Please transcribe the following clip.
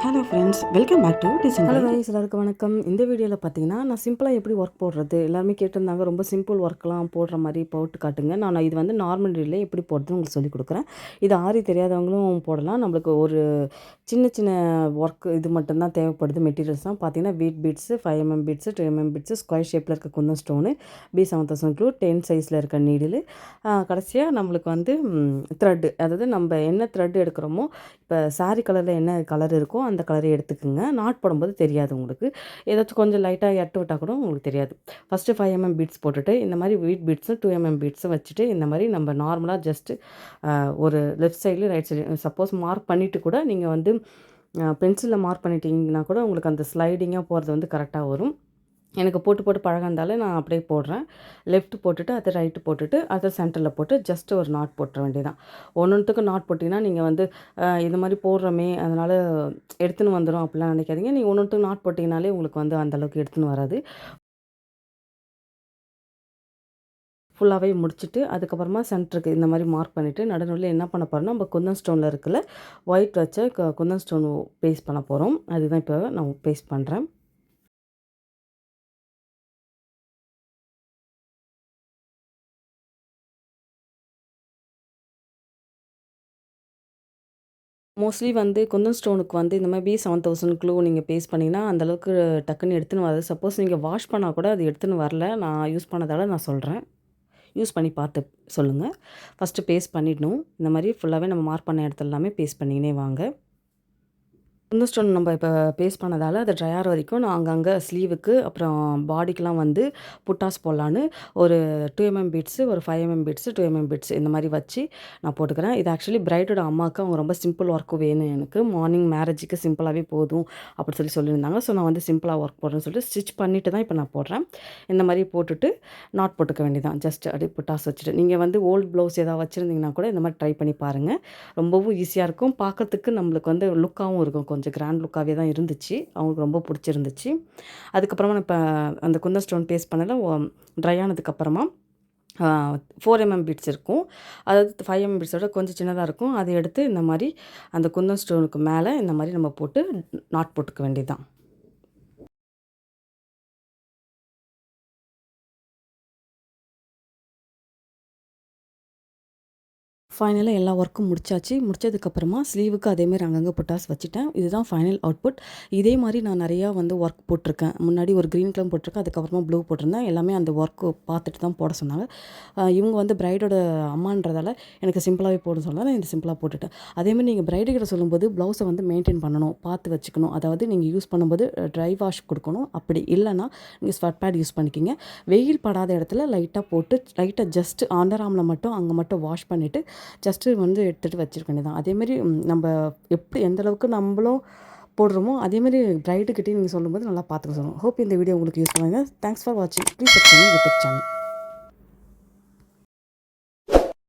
Hello friends, welcome back to design hello guide. Guys, எல்லாருக்கும் வணக்கம். இந்த வீடியோவில் பார்த்தீங்கன்னா நான் சிம்பிளாக எப்படி ஒர்க் போடுறது எல்லாருமே கேட்டிருந்தாங்க. ரொம்ப சிம்பிள் ஒர்க்லாம் போடுற மாதிரி போட்டு காட்டுங்க. நான் இது வந்து நார்மல் டேயில் எப்படி போடுறதுன்னு உங்களுக்கு சொல்லிக் கொடுக்குறேன். இது ஆரி தெரியாதவங்களும் போடலாம். நம்மளுக்கு ஒரு சின்ன சின்ன ஒர்க் இது மட்டும்தான் தேவைப்படுது. மெட்டீரியல்ஸ் தான் பார்த்தீங்கன்னா வீட் beads, 5mm beads, 2mm beads, square ஷேப்பில் இருக்க குந்தன் ஸ்டோனு, B7000 க்ளூ, 10 சைஸில் இருக்க நீடில், கடைசியாக நம்மளுக்கு வந்து த்ரெட்டு. அதாவது நம்ம என்ன த்ரெட் எடுக்கிறோமோ, இப்போ சாரீ கலரில் என்ன கலர் இருக்கோ அந்த கலரை எடுத்துக்குங்க. நாட் போடும்போது தெரியாது உங்களுக்கு. ஏதாச்சும் கொஞ்சம் லைட்டாக எட்டு விட்டால் கூட உங்களுக்கு தெரியாது. ஃபஸ்ட்டு 5mm பீட்ஸ் போட்டுட்டு இந்த மாதிரி வீட் பீட்ஸு 2mm பீட்ஸும் வச்சுட்டு இந்த மாதிரி நம்ம நார்மலாக ஜஸ்ட்டு ஒரு லெஃப்ட் சைட்லேயும் ரைட் சைடு சப்போஸ் மார்க் பண்ணிவிட்டு கூட நீங்கள் வந்து பென்சிலில் மார்க் பண்ணிட்டீங்கன்னா கூட உங்களுக்கு அந்த ஸ்லைடிங்காக போகிறது வந்து கரெக்டாக வரும். எனக்கு போட்டு போட்டு பழகந்தாலே நான் அப்படியே போடுறேன். லெஃப்ட் போட்டுட்டு அதை ரைட்டு போட்டுட்டு அதை சென்டரில் போட்டு ஜஸ்ட் ஒரு நாட் போட்டுற வேண்டியதான். ஒன்றுத்துக்கு நாட் போட்டிங்கன்னா நீங்கள் வந்து இது மாதிரி போடுறோமே அதனால் எடுத்துன்னு வந்துடும் அப்படிலாம் நினைக்காதீங்க. நீங்கள் ஒன்றுத்துக்கு நாட் போட்டிங்கனாலே உங்களுக்கு வந்து அந்தளவுக்கு எடுத்துன்னு வராது. ஃபுல்லாகவே முடிச்சுட்டு அதுக்கப்புறமா சென்டருக்கு இந்த மாதிரி மார்க் பண்ணிவிட்டு நடுநடுவில் என்ன பண்ண போகிறோம்னா நம்ம குந்தன் ஸ்டோனில் இருக்குல்ல ஒயிட் வச்ச குந்தன் ஸ்டோன் பேஸ்ட் பண்ண போகிறோம். அதுதான் இப்போ நான் பேஸ்ட் பண்ணுறேன். மோஸ்ட்லி வந்து குந்தன் ஸ்டோனுக்கு வந்து இந்த மாதிரி B7000 க்ளூ நீங்கள் பேஸ்ட் பண்ணிங்கன்னா அந்தளவுக்கு டக்குன்னு எடுத்துன்னு வராது. சப்போஸ் நீங்கள் வாஷ் பண்ணால் கூட அது எடுத்துன்னு வரல. நான் யூஸ் பண்ணதால் நான் சொல்கிறேன். யூஸ் பண்ணி பார்த்து சொல்லுங்கள். ஃபஸ்ட்டு பேஸ்ட் பண்ணிடணும். இந்த மாதிரி ஃபுல்லாகவே நம்ம மார்க் பண்ண இடத்துல எல்லாமே பேஸ்ட் பண்ணிக்கினே வாங்க. குந்தன் ஸ்டோன் நம்ம இப்போ பேஸ்ட் பண்ணதால் அது ட்ரை ஆகிற வரைக்கும் நான் அங்கங்கே ஸ்லீவுக்கு அப்புறம் பாடிக்கெலாம் வந்து புட்டாஸ் போடலான்னு ஒரு 2mm பீட்ஸு, ஒரு 5mm பீட்ஸு, 2mm பீட்ஸ் இந்த மாதிரி வச்சு நான் போட்டுக்கிறேன். இது ஆக்சுவலி பிரைடோட அம்மாவுக்கு அவங்க ரொம்ப சிம்பிள் ஒர்க்கு வேணும் எனக்கு. மார்னிங் மேரேஜுக்கு சிம்பிளாகவே போதும் அப்படி சொல்லியிருந்தாங்க. ஸோ நான் வந்து சிம்பிளாக ஒர்க் போடுறேன்னு சொல்லிட்டு ஸ்டிச் பண்ணிவிட்டு தான் இப்போ நான் போடுறேன். இந்த மாதிரி போட்டுட்டு நாட் போட்டுக்க வேண்டியதான். ஜஸ்ட் அப்படியே புட்டாஸ் வச்சுட்டு நீங்கள் வந்து ஓல்டு ப்ளவுஸ் ஏதாவது வச்சுருந்தீங்கன்னா கூட இந்த மாதிரி ட்ரை பண்ணி பாருங்கள். ரொம்பவும் ஈஸியாக இருக்கும். பார்க்கறதுக்கு நம்மளுக்கு வந்து லுக்காகவும் இருக்கும். கொஞ்சம் கிராண்ட் லுக்காகவே தான் இருந்துச்சு. அவங்களுக்கு ரொம்ப பிடிச்சிருந்துச்சு. அதுக்கப்புறமா நான் இப்போ அந்த குந்தன் ஸ்டோன் பேஸ்ட் பண்ணதில் ட்ரை ஆனதுக்கப்புறமா 4mm பீட்ஸ் இருக்கும். அதாவது 5mm பீட்ஸோட கொஞ்சம் சின்னதாக இருக்கும். அதை எடுத்து இந்த மாதிரி அந்த குந்தன் ஸ்டோனுக்கு மேலே இந்த மாதிரி நம்ம போட்டு நாட் போட்டுக்க வேண்டியது தான். ஃபைனலாக எல்லா ஒர்க்கும் முடிச்சாச்சு. முடிச்சதுக்கப்புறமா ஸ்லீவுக்கு அதேமாதிரி அங்கங்கே புட்டாஸ் வச்சுட்டேன். இதுதான் ஃபைனல் அவுட்புட். இதே மாதிரி நான் நிறையா வந்து ஒர்க் போட்டிருக்கேன். முன்னாடி ஒரு க்ரீன் கலர் போட்டிருக்கேன். அதுக்கப்புறமா ப்ளூ போட்டிருந்தேன். எல்லாமே அந்த ஒர்க்கு பார்த்துட்டு தான் போட சொன்னாங்க. இவங்க வந்து பிரைடோட அம்மான்றதால எனக்கு சிம்பிளாகவே போட சொன்னாங்க. நான் இந்த சிம்பிளாக போட்டுட்டேன். அதேமாதிரி நீங்கள் பிரைடுகிட்ட சொல்லும்போது ப்ளவுஸை வந்து மெயின்டைன் பண்ணணும், பார்த்து வச்சுக்கணும். அதாவது நீங்கள் யூஸ் பண்ணும்போது ட்ரை வாஷ் கொடுக்கணும். அப்படி இல்லைன்னா நீங்கள் ஸ்வெட் பேட் யூஸ் பண்ணிக்கிங்க. வெயில் படாத இடத்துல லைட்டாக போட்டு லைட்டாக ஜஸ்ட் அண்டர் ஆர்மில் மட்டும் அங்கே மட்டும் வாஷ் பண்ணிவிட்டு ஜஸ்ட்டு வந்து எடுத்துகிட்டு வச்சுருக்க வேண்டியதான். அதேமாரி நம்ம எப்படி எந்த அளவுக்கு நம்மளும் போடுறோமோ அதேமாரி பிரைடுக்கிட்டே நீங்கள் சொல்லும்போது நல்லா பார்த்துக்க சொல்லணும். ஹோப் இந்த வீடியோ உங்களுக்கு யூஸ் பண்ணுங்க. தேங்க்ஸ் ஃபார் வாட்சிங். Please subscribe YouTube channel.